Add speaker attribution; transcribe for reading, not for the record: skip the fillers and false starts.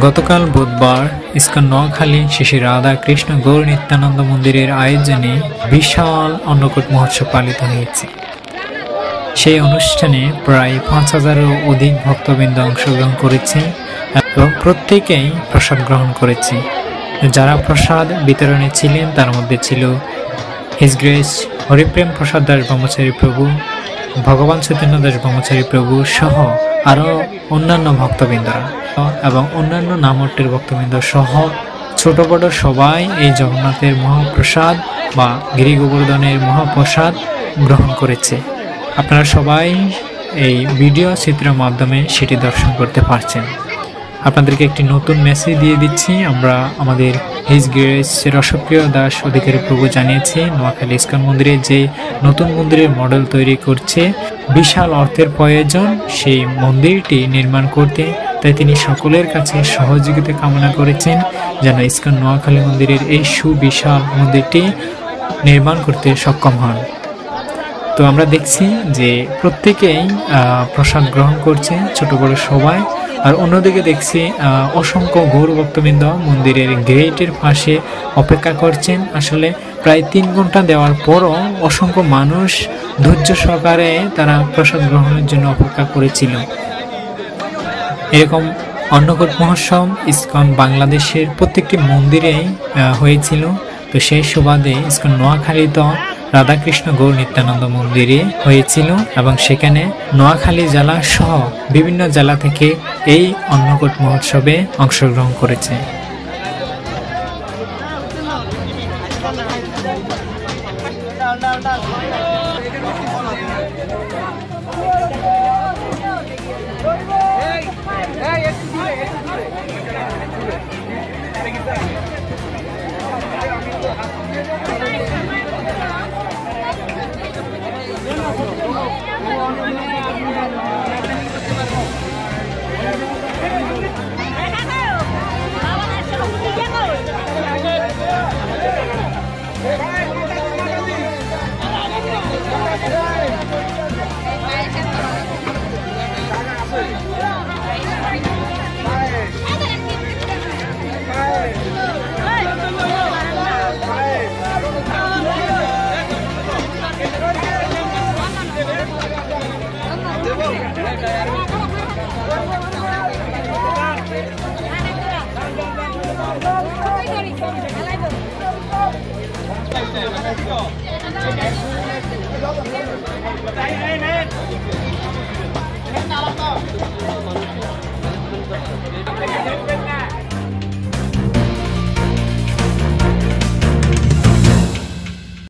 Speaker 1: গতকাল বুধবার ইস্কন নোয়াখালী শ্রী শ্রী রাধা কৃষ্ণ গৌর নিত্যানন্দ মন্দিরের আয়োজনে বিশাল অন্নকূট মহোৎসব পালিত হয়েছে। সেই অনুষ্ঠানে প্রায় ৫,০০০-এরও অধিক ভক্তবৃন্দ অংশগ্রহণ করেছে এবং প্রত্যেকেই প্রসাদ গ্রহণ করেছে। যারা প্রসাদ বিতরণে ছিলেন তার মধ্যে ছিল হিজ গ্রেস হরিপ্রেম প্রসাদ দাস ব্রহ্মচারী প্রভু, ভগবান চৈতন্য দাস ব্রহ্মচারী প্রভু সহ আরও অন্যান্য ভক্তবৃন্দরা এবং অন্যান্য নামটের ভক্তবৃন্দ সহ ছোট বড় সবাই এই জগন্নাথের মহাপ্রসাদ বা গিরি গোবর্ধনের মহাপ্রসাদ গ্রহণ করেছে। আপনারা সবাই এই ভিডিও চিত্রের মাধ্যমে সেটি দর্শন করতে পারছেন। আপনাদেরকে একটি নতুন মেসেজ দিয়ে দিচ্ছি। আমরা আমাদের হিজ গ্রেস রসপ্রিয় দাস অধিকারী প্রভু জানিয়েছে নোয়াখালী ইস্কন মন্দিরে যে নতুন মন্দিরের মডেল তৈরি করছে, বিশাল অর্থের প্রয়োজন সেই মন্দিরটি নির্মাণ করতে। তাই তিনি সকলের কাছে সহযোগিতা কামনা করেছেন যেন ইস্কন নোয়াখালী মন্দিরের এই সুবিশাল মন্দিরটি নির্মাণ করতে সক্ষম হন। তো আমরা দেখছি যে প্রত্যেকেই প্রসাদ গ্রহণ করছে, ছোট বড় সবাই। আর অন্যদিকে দেখছি অসংখ্য গৌর ভক্তবৃন্দ মন্দিরের গেটের পাশে অপেক্ষা করছেন। আসলে প্রায় ৩ ঘন্টা দেওয়ার পরও অসংখ্য মানুষ ধৈর্য সহকারে তারা প্রসাদ গ্রহণের জন্য অপেক্ষা করেছিল। এরকম অন্নকূট মহোৎসব ইস্কন বাংলাদেশের প্রত্যেকটি মন্দিরেই হয়েছিল। তো সেই সুবাদে ইস্কন নোয়াখালীতে রাধাকৃষ্ণ গৌর নিত্যানন্দ মন্দিরে হয়েছিল এবং সেখানে নোয়াখালী জেলা সহ বিভিন্ন জেলা থেকে এই অন্নকূট মহোৎসবে অংশগ্রহণ করেছে।
Speaker 2: Hey,